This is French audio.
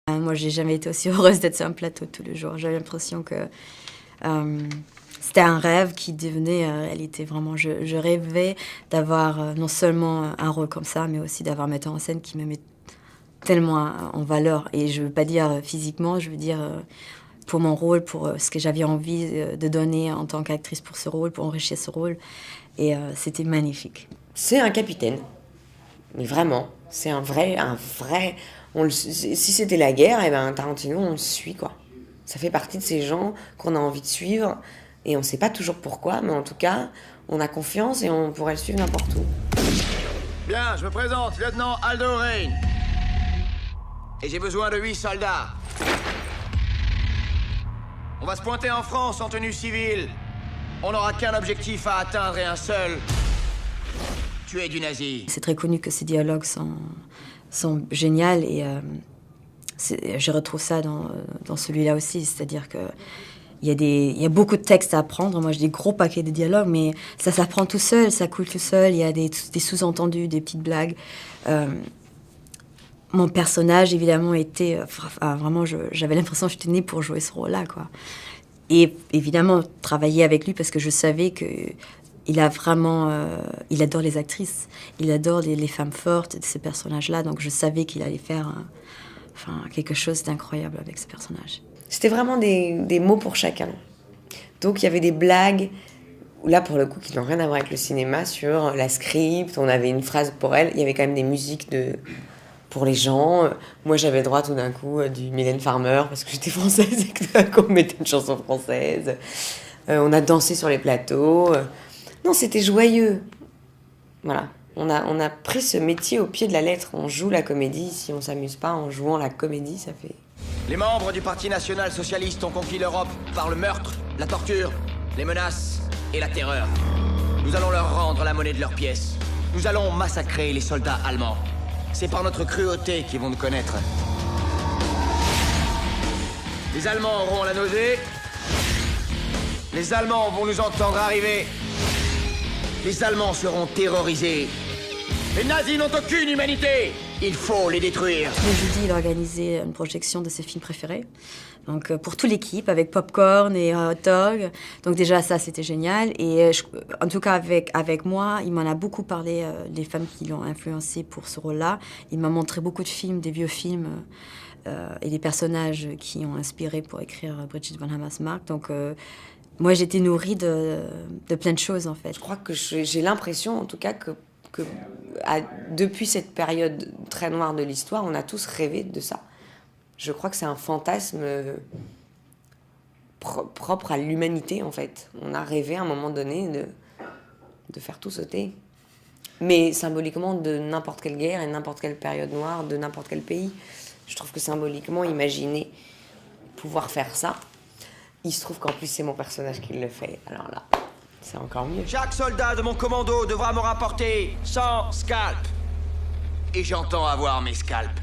Moi, j'ai jamais été aussi heureuse d'être sur un plateau tous les jours. J'avais l'impression que c'était un rêve qui devenait réalité. Vraiment, je rêvais d'avoir non seulement un rôle comme ça, mais aussi d'avoir un metteur en scène qui me met tellement en valeur. Et je veux pas dire physiquement, je veux dire pour mon rôle, pour ce que j'avais envie de donner en tant qu'actrice pour ce rôle, pour enrichir ce rôle. Et c'était magnifique. C'est un capitaine. Mais vraiment, c'est un vrai... si c'était la guerre, eh ben Tarantino, on le suit, quoi. Ça fait partie de ces gens qu'on a envie de suivre, et on sait pas toujours pourquoi, mais en tout cas, on a confiance et on pourrait le suivre n'importe où. Bien, je me présente, lieutenant Aldo Rain. Et j'ai besoin de 8 soldats. On va se pointer en France en tenue civile. On n'aura qu'un objectif à atteindre et un seul. Tuer du nazi. C'est très connu que ces dialogues sont géniaux et je retrouve ça dans celui-là aussi. C'est-à-dire que il y a beaucoup de textes à apprendre. Moi, j'ai des gros paquets de dialogues, mais ça s'apprend tout seul, ça coule tout seul. Il y a des sous-entendus, des petites blagues. Mon personnage, évidemment, était... vraiment, j'avais l'impression que j'étais née pour jouer ce rôle-là, quoi. Et évidemment, travailler avec lui parce que je savais qu'il a vraiment... il adore les actrices. Il adore les femmes fortes de ces personnages-là. Donc, je savais qu'il allait faire quelque chose d'incroyable avec ce personnage. C'était vraiment des mots pour chacun. Donc, il y avait des blagues... Là, pour le coup, qui n'ont rien à voir avec le cinéma, sur la script. On avait une phrase pour elle. Il y avait quand même des musiques pour les gens. Moi, j'avais droit tout d'un coup du Mylène Farmer parce que j'étais française et que tout d'un coup, on mettait une chanson française. On a dansé sur les plateaux. Non, c'était joyeux. Voilà. On a pris ce métier au pied de la lettre. On joue la comédie. Si on s'amuse pas en jouant la comédie, ça fait... Les membres du Parti national-socialiste ont conquis l'Europe par le meurtre, la torture, les menaces et la terreur. Nous allons leur rendre la monnaie de leurs pièces. Nous allons massacrer les soldats allemands. C'est par notre cruauté qu'ils vont nous connaître. Les Allemands auront la nausée. Les Allemands vont nous entendre arriver. Les Allemands seront terrorisés. Les nazis n'ont aucune humanité. Il faut les détruire. Le jeudi, il a organisé une projection de ses films préférés. Donc pour toute l'équipe, avec popcorn et hot dog. Donc déjà, ça, c'était génial. Et en tout cas, avec moi, il m'en a beaucoup parlé, les femmes qui l'ont influencé pour ce rôle-là. Il m'a montré beaucoup de films, des vieux films, et des personnages qui ont inspiré pour écrire Bridget von Hammersmark. Donc moi, j'étais nourrie de plein de choses, en fait. Je crois que j'ai l'impression, en tout cas, que depuis cette période très noire de l'histoire, on a tous rêvé de ça. Je crois que c'est un fantasme propre à l'humanité, en fait. On a rêvé à un moment donné de faire tout sauter. Mais symboliquement de n'importe quelle guerre et n'importe quelle période noire de n'importe quel pays. Je trouve que symboliquement, imaginer pouvoir faire ça, il se trouve qu'en plus c'est mon personnage qui le fait. Alors là, c'est encore mieux. Chaque soldat de mon commando devra me rapporter 100 scalps. Et j'entends avoir mes scalps.